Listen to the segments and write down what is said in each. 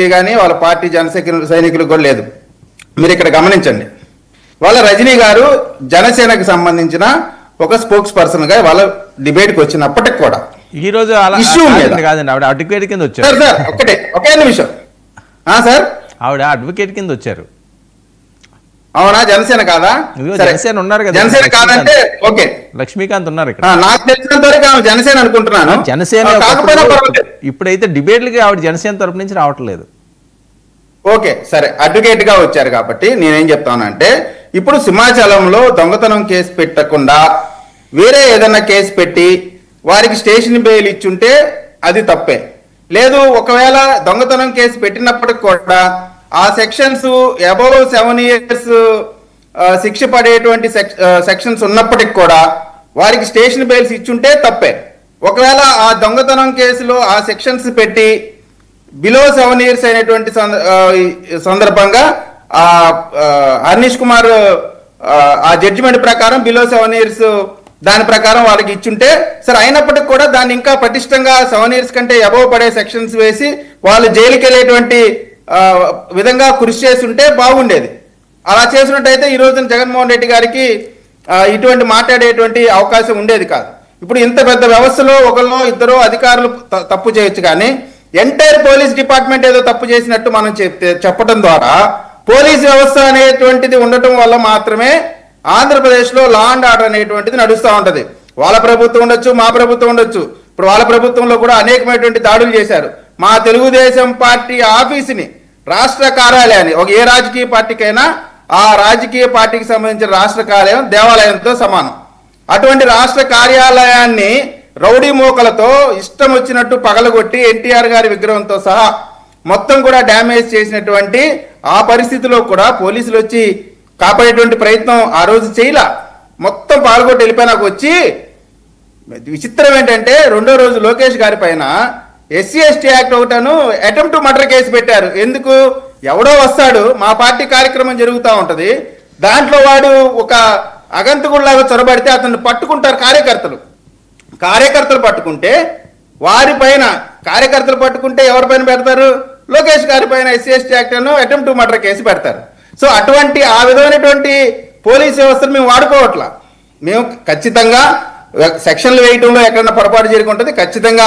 కానీ వాళ్ళ పార్టీ సైనికులకు కూడా లేదు. మీరు ఇక్కడ గమనించండి, వాళ్ళ రజనీ గారు జనసేనకు సంబంధించిన ఒక స్పోక్స్ పర్సన్ గా వాళ్ళ డిబేట్కి వచ్చినప్పటికి కూడా ఈ రోజు ఇష్యూ కాదండి, ఆవిడ అడ్వకేట్ కింద వచ్చారు. సార్ ఒకే నిమిషం సార్, ఆవిడ అడ్వకేట్ కింద వచ్చారు. అవునా? జనసేన కాదా? జనసేన ఉన్నారు కదా, జనసేన కాదంటే ఓకే, లక్ష్మీకాంత్ ఉన్నారు ఇక్కడ. నాకు తెలిసినంత వరకు ఆమె జనసేన అనుకుంటున్నాను. జనసేన కాకపోయినా పర్వాలేదు. ఇప్పుడైతే డిబేట్లకి ఆవిడ జనసేన తరపు నుంచి రావట్లేదు. ఓకే సరే, అడ్వకేట్ గా వచ్చారు కాబట్టి నేనేం చెప్తానంటే, ఇప్పుడు సింహాచలంలో దొంగతనం కేసు పెట్టకుండా వేరే ఏదన్నా కేసు పెట్టి వారికి స్టేషన్ బెయిల్ ఇచ్చుంటే అది తప్పే. లేదు, ఒకవేళ దొంగతనం కేసు పెట్టినప్పటికి కూడా ఆ సెక్షన్స్ అబౌవ్ 7 years శిక్ష పడేటువంటి సెక్షన్స్ ఉన్నప్పటికి కూడా వారికి స్టేషన్ బెయిల్స్ ఇచ్చుంటే తప్పే. ఒకవేళ ఆ దొంగతనం కేసులో ఆ సెక్షన్స్ పెట్టి బిలో 7 years అయినటువంటి సందర్భంగా హర్నిష్ కుమార్ ఆ జడ్జిమెంట్ ప్రకారం బిలో 7 years దాని ప్రకారం వాళ్ళకి ఇచ్చుంటే సరే, అయినప్పటికీ కూడా దాన్ని ఇంకా పటిష్టంగా 7 years కంటే అబవ్ పడే సెక్షన్స్ వేసి వాళ్ళు జైలుకి వెళ్ళేటువంటి విధంగా కృషి చేస్తుంటే బాగుండేది. అలా చేసినట్టయితే ఈ రోజున జగన్మోహన్ రెడ్డి గారికి ఇటువంటి మాట్లాడేటువంటి అవకాశం ఉండేది కాదు. ఇప్పుడు ఇంత పెద్ద వ్యవస్థలో ఒకరిలో ఇద్దరు అధికారులు తప్పు చేయొచ్చు, కానీ ఎంటైర్ పోలీస్ డిపార్ట్మెంట్ ఏదో తప్పు చేసినట్టు మనం చెప్పడం ద్వారా పోలీస్ వ్యవస్థ అనేటువంటిది ఉండటం వల్ల మాత్రమే ఆంధ్రప్రదేశ్లో లా అండ్ ఆర్డర్ అనేటువంటిది నడుస్తూ ఉంటది. వాళ్ళ ప్రభుత్వం ఉండొచ్చు, మా ప్రభుత్వం ఉండొచ్చు. ఇప్పుడు వాళ్ళ ప్రభుత్వంలో కూడా అనేకమైనటువంటి దాడులు చేశారు. మా తెలుగుదేశం పార్టీ ఆఫీసుని, రాష్ట్ర కార్యాలయాన్ని, ఒక ఏ రాజకీయ పార్టీకైనా ఆ రాజకీయ పార్టీకి సంబంధించిన రాష్ట్ర కార్యాలయం దేవాలయంతో సమానం. అటువంటి రాష్ట్ర కార్యాలయాన్ని రౌడీ మోకలతో ఇష్టం వచ్చినట్టు పగలగొట్టి ఎన్టీఆర్ గారి విగ్రహంతో సహా మొత్తం కూడా డ్యామేజ్ చేసినటువంటి ఆ పరిస్థితిలో కూడా పోలీసులు వచ్చి కాపాడేటువంటి ప్రయత్నం ఆ రోజు చేయలా. మొత్తం పాల్గొట్టి వెళ్ళిపోయినాకు వచ్చి విచిత్రం ఏంటంటే, రెండో రోజు లోకేష్ గారి పైన SC/ST యాక్ట్ ఒకటను అటెంప్ట్ టు మర్డర్ కేసు పెట్టారు. ఎందుకు? ఎవడో వస్తాడు, మా పార్టీ కార్యక్రమం జరుగుతూ ఉంటది, దాంట్లో వాడు ఒక అగంతకుడిలాగా చొరబడితే అతన్ని పట్టుకుంటారు కార్యకర్తలు పట్టుకుంటే వారిపైన కార్యకర్తలు పట్టుకుంటే ఎవరిపైన పెడతారు? లోకేష్ గారి పైన SC/ST act Anu attempt to murder case పెడతారు. సో అటువంటి ఆ విధమైనటువంటి పోలీస్ వ్యవస్థను మేము వాడుకోవట్లా. మేము ఖచ్చితంగా సెక్షన్లు వేయటంలో ఎక్కడన్నా పొరపాటు జరుగుంటుంది, ఖచ్చితంగా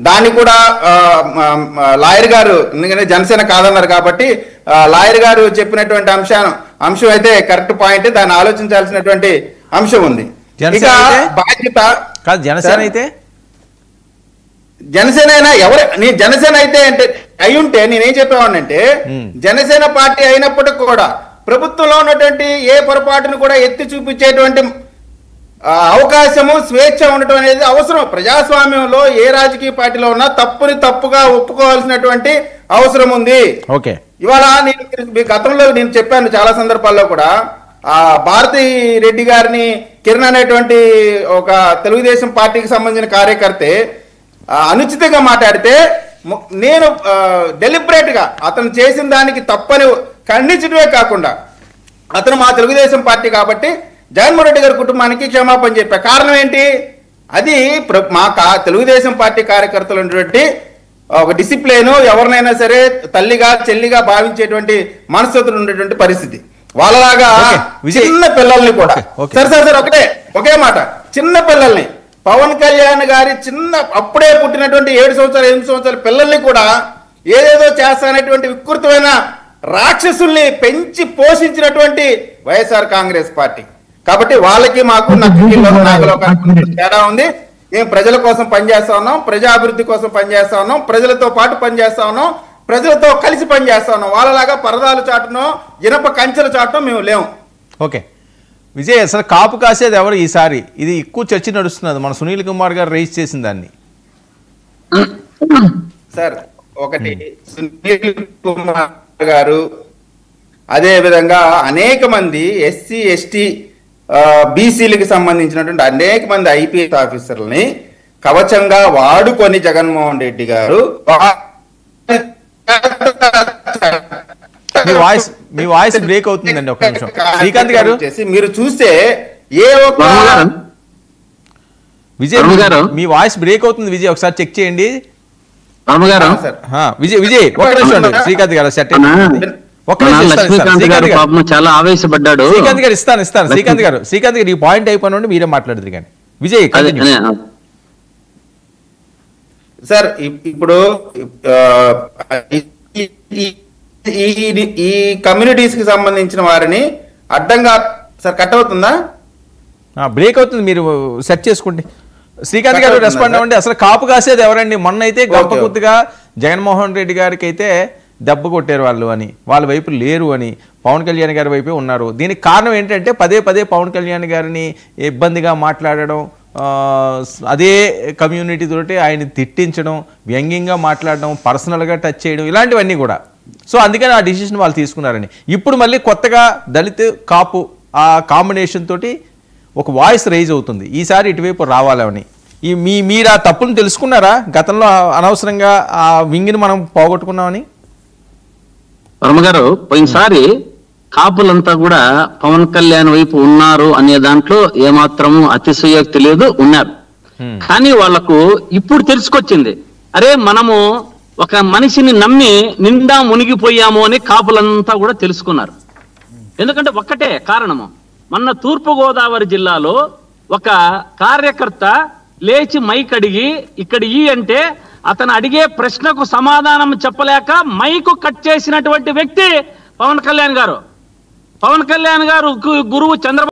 దాన్ని కూడా లాయర్ గారు, ఎందుకంటే జనసేన కాదన్నారు కాబట్టి లాయర్ గారు చెప్పినటువంటి అంశం అయితే కరెక్ట్ పాయింట్, దాన్ని ఆలోచించాల్సినటువంటి అంశం ఉంది. ఇక బాధ్యత జనసేన అయినా జనసేన అయితే అంటే అయ్యుంటే నేనేం చెప్పేవాడినంటే, జనసేన పార్టీ అయినప్పటికీ కూడా ప్రభుత్వంలో ఉన్నటువంటి ఏ పొరపాటును కూడా ఎత్తి చూపించేటువంటి అవకాశము, స్వేచ్ఛ ఉండటం అనేది అవసరం. ప్రజాస్వామ్యంలో ఏ రాజకీయ పార్టీలో ఉన్నా తప్పుని తప్పుగా ఒప్పుకోవాల్సినటువంటి అవసరం ఉంది. ఇవాళ గతంలో నేను చెప్పాను చాలా సందర్భాల్లో కూడా, భారతి రెడ్డి గారిని కిరణ్ అనేటువంటి ఒక తెలుగుదేశం పార్టీకి సంబంధించిన కార్యకర్తే అనుచితంగా మాట్లాడితే నేను డెలిబరేట్ గా అతను చేసిన దానికి తప్పని ఖండించడమే కాకుండా, అతను మా తెలుగుదేశం పార్టీ కాబట్టి జగన్మోహన్ రెడ్డి గారి కుటుంబానికి క్షమాపణ చెప్పా. కారణం ఏంటి? అది మా తెలుగుదేశం పార్టీ కార్యకర్తలు ఉన్నటువంటి ఒక డిసిప్లిన్, ఎవరినైనా సరే తల్లిగా చెల్లిగా భావించేటువంటి మనస్తత్వం ఉండేటువంటి పరిస్థితి. వాళ్ళలాగా చిన్న పిల్లల్ని కూడా సరే ఒకే మాట, చిన్న పిల్లల్ని, పవన్ కళ్యాణ్ గారి అప్పుడే పుట్టినటువంటి 7 సంవత్సరాలు 8 సంవత్సరాల పిల్లల్ని కూడా ఏదేదో చేస్తానటువంటి వికృతమైన రాక్షసుల్ని పెంచి పోషించినటువంటి వైఎస్ఆర్ కాంగ్రెస్ పార్టీ. కాబట్టి వాళ్ళకి మాకు తేడా ఉంది. మేము ప్రజల కోసం పనిచేస్తా ఉన్నాం, ప్రజా అభివృద్ధి కోసం పనిచేస్తా ఉన్నాం, ప్రజలతో పాటు పనిచేస్తా ఉన్నాం, ప్రజలతో కలిసి పనిచేస్తా ఉన్నాం. వాళ్ళలాగా పరదాలు చాటునో ఇనప కంచెలు చాటునో మేము లేము. ఓకే విజయ్, అసలు కాపు కాసేది ఎవరు ఈసారి? ఇది ఎక్కువ చర్చ నడుస్తున్నది, మన సునీల్ కుమార్ గారు రైజ్ చేసిన దాన్ని. సార్ ఒకటి, సునీల్ కుమార్ గారు అదే విధంగా అనేక మంది SC/ST బీసీలకు సంబంధించినటువంటి అనేక మంది IPS ఆఫీసర్లని కవచంగా వాడుకొని జగన్మోహన్ రెడ్డి గారు మీ వాయిస్ బ్రేక్ అవుతుందండి, ఒక నిమిషం శ్రీకాంత్ గారు. మీరు చూస్తే ఏ ఒక్క విజయ్ మీ వాయిస్ బ్రేక్ అవుతుంది విజయ్, ఒకసారి చెక్ చేయండి. రామగారు సార్ విజయ్ ఒక్క నిమిషం ఉండండి. శ్రీకాంత్ గారు సెట్ ఒక్క నిమిషం ఇస్తాను. లక్ష్మీకాంత్ గారు శ్రీకాంత్ గారు పాపం చాలా ఆవేశపడ్డాడు. శ్రీకాంత్ గారు ఇస్తాను. శ్రీకాంత్ గారు ఈ పాయింట్ అయిపోయిన మీరే మాట్లాడదు కానీ విజయ్ continue. సార్ ఇప్పుడు ఈ కమ్యూనిటీస్ కి సంబంధించిన వారిని అడ్డంగా సార్ కట్ అవుతుందా? బ్రేక్ అవుతుంది, మీరు సెట్ చేసుకోండి. శ్రీకాంత్ గారు రెస్పాండ్ అవ్వండి. అసలు కాపు కాసేది ఎవరండి? మొన్న అయితే గంపకుత్తుగా జగన్మోహన్ రెడ్డి గారికి అయితే దెబ్బ కొట్టారు వాళ్ళు అని, వాళ్ళ వైపు లేరు అని, పవన్ కళ్యాణ్ గారి వైపే ఉన్నారు. దీనికి కారణం ఏంటంటే పదే పవన్ కళ్యాణ్ గారిని ఇబ్బందిగా మాట్లాడడం, అదే కమ్యూనిటీ తోటి ఆయన తిట్టించడం, వ్యంగ్యంగా మాట్లాడడం, పర్సనల్గా టచ్ చేయడం, ఇలాంటివన్నీ కూడా. సో అందుకని ఆ డిసిషన్ వాళ్ళు తీసుకున్నారని. ఇప్పుడు మళ్ళీ కొత్తగా దళిత్ కాపు ఆ కాంబినేషన్ తోటి ఒక వాయిస్ రైజ్ అవుతుంది, ఈసారి ఇటువైపు రావాలని. మీరు ఆ తప్పును తెలుసుకున్నారా? గతంలో అనవసరంగా ఆ వింగిని మనం పోగొట్టుకున్నామని. వర్మగారు, పోయినసారి కాపులంతా కూడా పవన్ కళ్యాణ్ వైపు ఉన్నారు అనే దాంట్లో ఏమాత్రము అతిశయోక్తి లేదు, ఉన్నారు. కానీ వాళ్లకు ఇప్పుడు తెలుసుకొచ్చింది, అరే మనము ఒక మనిషిని నమ్మి నిండా మునిగిపోయాము అని కాపులంతా కూడా తెలుసుకున్నారు. ఎందుకంటే ఒక్కటే కారణము, మొన్న తూర్పుగోదావరి జిల్లాలో ఒక కార్యకర్త లేచి మైక్ అడిగి ఇక్కడ అంటే అతను అడిగే ప్రశ్నకు సమాధానం చెప్పలేక మైకు కట్ చేసినటువంటి వ్యక్తి పవన్ కళ్యాణ్ గారు. పవన్ కళ్యాణ్ గారు గురువు చంద్రబాబు